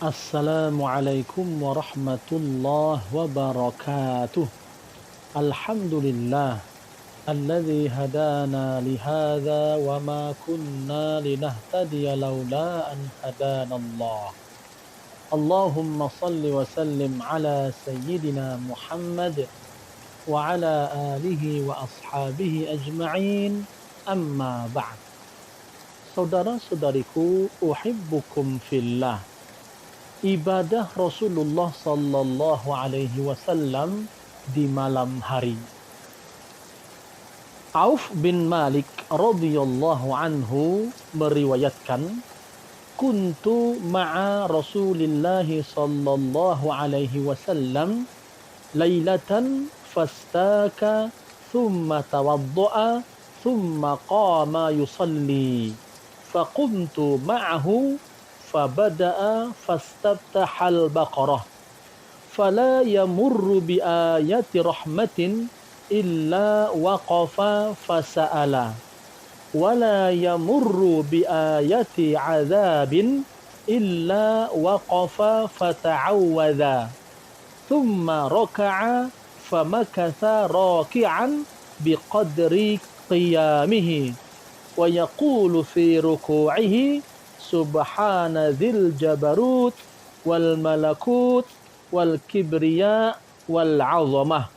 Assalamualaikum warahmatullahi wabarakatuh. Alhamdulillah alladzi hadana lihadza wa ma kunna linahtadiya laula an hadanallah. Allahumma salli wa sallim ala sayyidina Muhammad wa ala alihi wa ashabihi ajma'in. Amma ba'd. Saudara-saudariku, uhibbukum fillah. Ibadah Rasulullah sallallahu alaihi wasallam di malam hari. Auf bin Malik radhiyallahu anhu meriwayatkan, kuntu ma'a Rasulillah sallallahu alaihi wasallam lailatan fastaka thumma tawadda'a thumma qama yusalli faqumtu ma'ahu فبدأ فاستفتح البقرة فلا يمر بآية رحمة إلا وقف فسأل ولا يمر بآية عذاب إلا وقف فتعوذ ثم ركع فمكث راكعا بقدر قيامه ويقول في ركوعه Subhana dzil jabarut wal malakut wal kibriya wal azamah.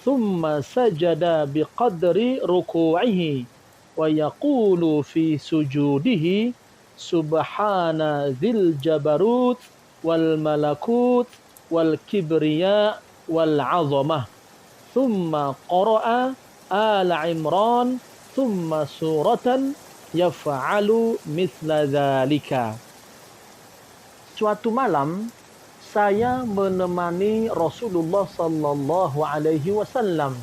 Thumma sajada biqadri ruku'ihi wa yaqulu fi sujudihi Subhana dzil jabarut wal malakut wal kibriya wal azamah. Thumma qara'a Ala Imran thumma suratan yaf'alu mithla dzalika. Suatu malam saya menemani Rasulullah sallallahu alaihi wasallam.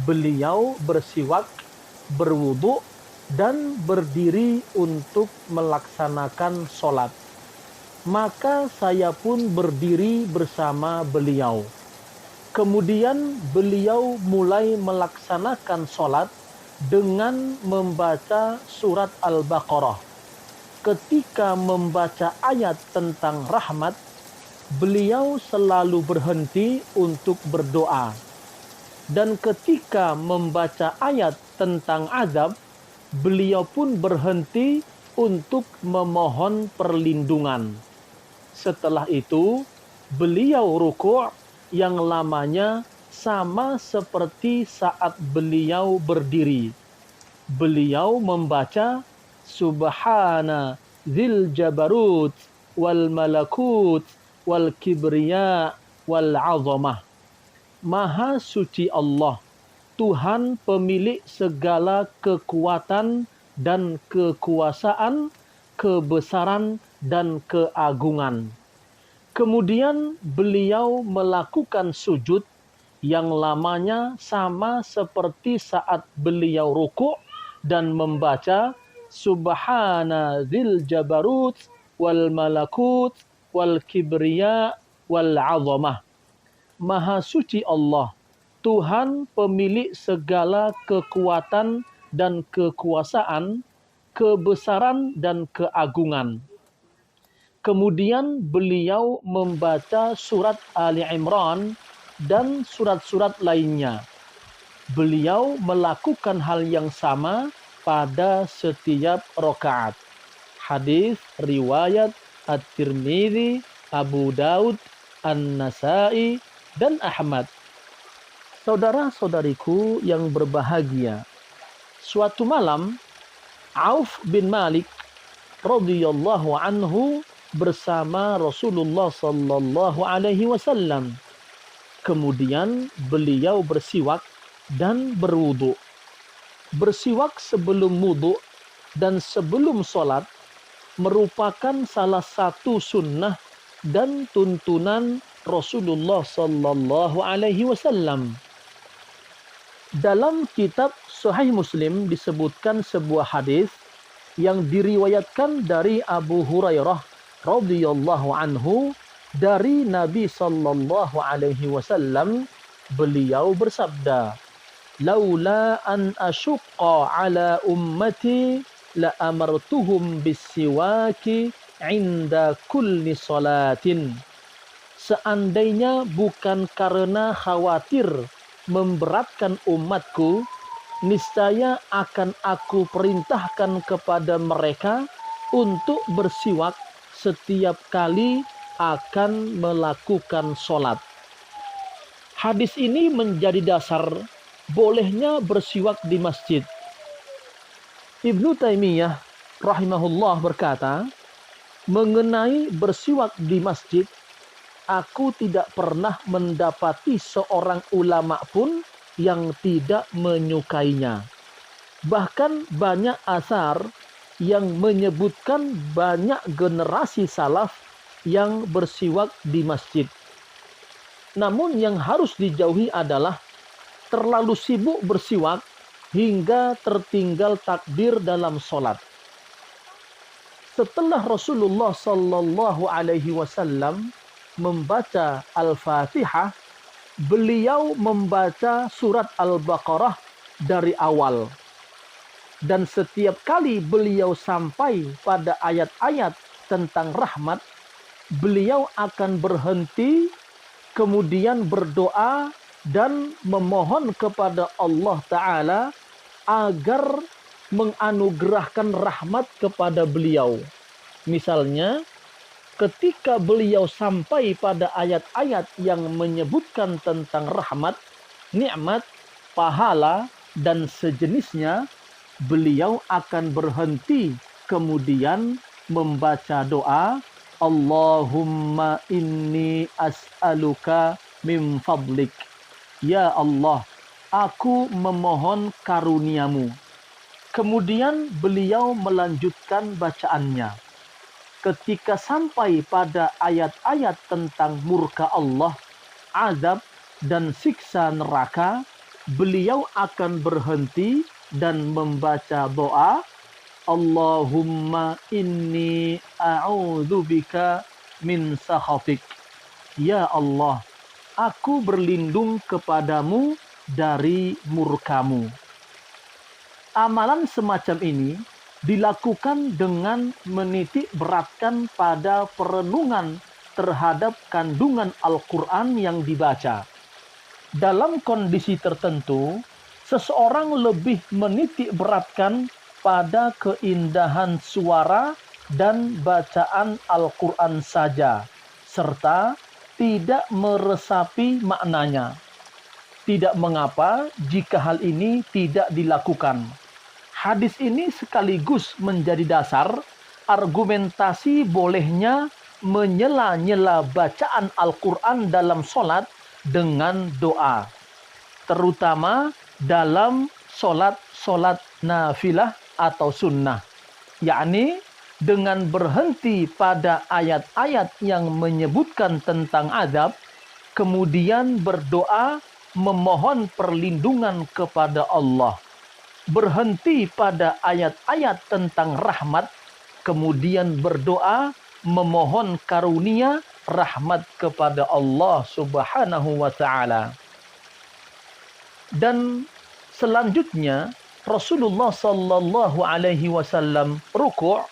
Beliau bersiwak, berwudu dan berdiri untuk melaksanakan sholat. Maka saya pun berdiri bersama beliau. Kemudian beliau mulai melaksanakan sholat dengan membaca surat Al-Baqarah. Ketika membaca ayat tentang rahmat, beliau selalu berhenti untuk berdoa. Dan ketika membaca ayat tentang azab, beliau pun berhenti untuk memohon perlindungan. Setelah itu, beliau ruku' yang lamanya sama seperti saat beliau berdiri. Beliau membaca Subhana dzil jabarut wal malakut wal kibriya wal azamah. Maha suci Allah, Tuhan pemilik segala kekuatan dan kekuasaan, kebesaran dan keagungan. Kemudian beliau melakukan sujud yang lamanya sama seperti saat beliau ruku' dan membaca Subhana dzil jabarut wal malakut wal kibriya wal azamah. Maha suci Allah, Tuhan pemilik segala kekuatan dan kekuasaan, kebesaran dan keagungan. Kemudian beliau membaca surat Ali Imran dan surat-surat lainnya. Beliau melakukan hal yang sama pada setiap rakaat. Hadis riwayat At-Tirmidzi, Abu Daud, An-Nasa'i, dan Ahmad. Saudara-saudariku yang berbahagia, suatu malam Auf bin Malik radhiyallahu anhu bersama Rasulullah sallallahu alaihi wasallam. Kemudian beliau bersiwak dan berwudu. Bersiwak sebelum wudu dan sebelum sholat merupakan salah satu sunnah dan tuntunan Rasulullah sallallahu alaihi wasallam. Dalam kitab Sahih Muslim disebutkan sebuah hadis yang diriwayatkan dari Abu Hurairah radhiyallahu anhu dari Nabi sallallahu alaihi wasallam. Beliau bersabda, "Laula an asyqa ala ummati la amartuhum bisiwaki 'inda kulli salatin. Seandainya bukan karena khawatir memberatkan umatku, niscaya akan aku perintahkan kepada mereka untuk bersiwak setiap kali akan melakukan sholat. Hadis ini menjadi dasar bolehnya bersiwak di masjid. Ibnu Taimiyah rahimahullah berkata, mengenai bersiwak di masjid, aku tidak pernah mendapati seorang ulama pun yang tidak menyukainya. Bahkan banyak asar yang menyebutkan banyak generasi salaf yang bersiwak di masjid. Namun yang harus dijauhi adalah terlalu sibuk bersiwak hingga tertinggal takbir dalam sholat. Setelah Rasulullah Sallallahu Alaihi Wasallam membaca Al-Fatihah, beliau membaca surat Al-Baqarah dari awal. Dan setiap kali beliau sampai pada ayat-ayat tentang rahmat, beliau akan berhenti, kemudian berdoa dan memohon kepada Allah Ta'ala agar menganugerahkan rahmat kepada beliau. Misalnya, ketika beliau sampai pada ayat-ayat yang menyebutkan tentang rahmat, nikmat, pahala, dan sejenisnya, beliau akan berhenti kemudian membaca doa, Allahumma inni as'aluka min fadlik. Ya Allah, aku memohon karuniamu. Kemudian beliau melanjutkan bacaannya. Ketika sampai pada ayat-ayat tentang murka Allah, azab, dan siksa neraka, beliau akan berhenti dan membaca doa, Allahumma inni a'udzubika min sakhatik. Ya Allah, aku berlindung kepadamu dari murkamu. Amalan semacam ini dilakukan dengan menitik beratkan pada perenungan terhadap kandungan Al-Quran yang dibaca. Dalam kondisi tertentu, seseorang lebih menitik beratkan pada keindahan suara dan bacaan Al-Quran saja, serta tidak meresapi maknanya. Tidak mengapa jika hal ini tidak dilakukan. Hadis ini sekaligus menjadi dasar argumentasi bolehnya menyela-nyela bacaan Al-Quran dalam sholat dengan doa, terutama dalam sholat nafilah atau sunnah, yakni dengan berhenti pada ayat-ayat yang menyebutkan tentang azab, kemudian berdoa memohon perlindungan kepada Allah. Berhenti pada ayat-ayat tentang rahmat, kemudian berdoa memohon karunia rahmat kepada Allah Subhanahu wa Ta'ala. Dan selanjutnya Rasulullah Sallallahu Alaihi Wasallam rukuk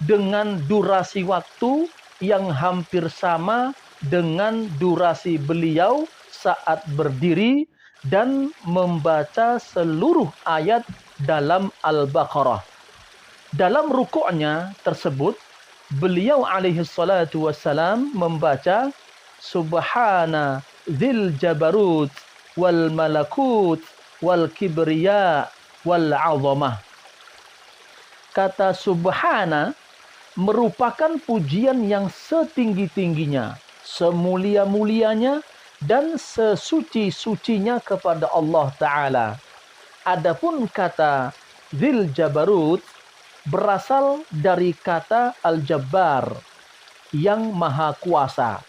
dengan durasi waktu yang hampir sama dengan durasi beliau saat berdiri dan membaca seluruh ayat dalam Al-Baqarah. Dalam rukuknya tersebut, beliau alaihi salatu wassalam membaca Subhana dzil jabarut wal malakut wal kibriya wal azamah. Kata Subhana merupakan pujian yang setinggi-tingginya, semulia-mulianya, dan sesuci-sucinya kepada Allah Ta'ala. Adapun kata Dzil Jabarut berasal dari kata Al-Jabbar, yang maha kuasa,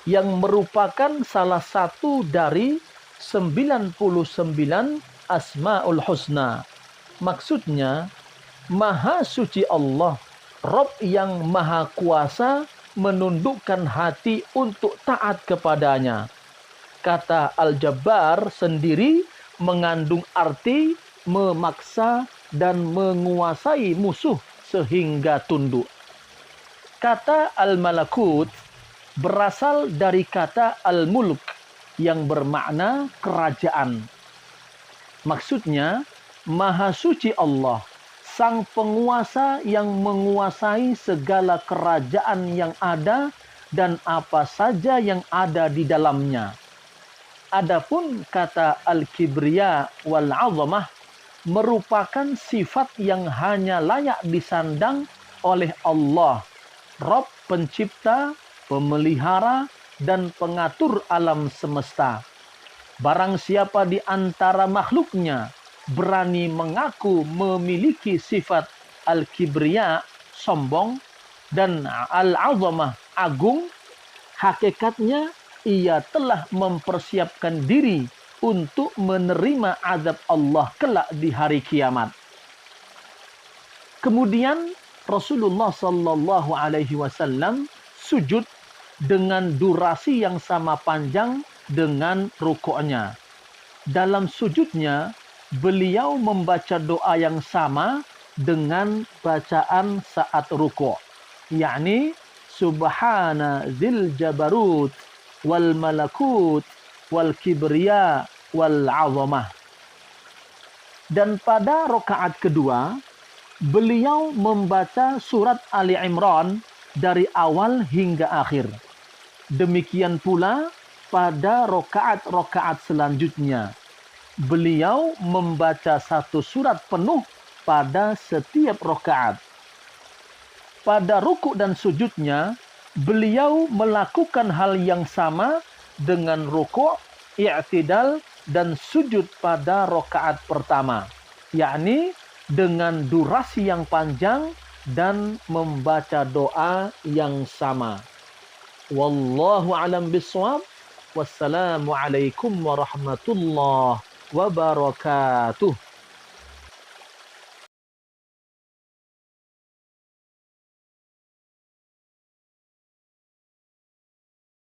yang merupakan salah satu dari 99 Asma'ul Husna. Maksudnya, maha suci Allah, Rabb yang maha kuasa, menundukkan hati untuk taat kepadanya. Kata Al-Jabbar sendiri mengandung arti memaksa dan menguasai musuh sehingga tunduk. Kata al-malakut berasal dari kata al-mulk yang bermakna kerajaan. Maksudnya, Maha Suci Allah, Sang Penguasa yang menguasai segala kerajaan yang ada dan apa saja yang ada di dalamnya. Adapun kata al-kibriya wal-'azamah merupakan sifat yang hanya layak disandang oleh Allah, Rabb pencipta, pemelihara, dan pengatur alam semesta. Barang siapa di antara makhluknya berani mengaku memiliki sifat al-kibriya, sombong, dan al-'azamah, agung, hakikatnya ia telah mempersiapkan diri untuk menerima azab Allah kelak di hari kiamat. Kemudian Rasulullah Sallallahu Alaihi Wasallam sujud dengan durasi yang sama panjang dengan rukuknya. Dalam sujudnya, beliau membaca doa yang sama dengan bacaan saat rukuk, yakni Subhana zil jabarut wal malakut wal kibriya wal 'azamah. Dan pada rakaat kedua, beliau membaca surat Ali Imran dari awal hingga akhir. Demikian pula pada rakaat-rakaat selanjutnya. Beliau membaca satu surat penuh pada setiap rakaat. Pada rukuk dan sujudnya, beliau melakukan hal yang sama dengan rukuk, i'tidal, dan sujud pada rakaat pertama, yakni dengan durasi yang panjang dan membaca doa yang sama. Wallahu a'lam bishawab. Wassalamu alaikum warahmatullahi wabarakatuh.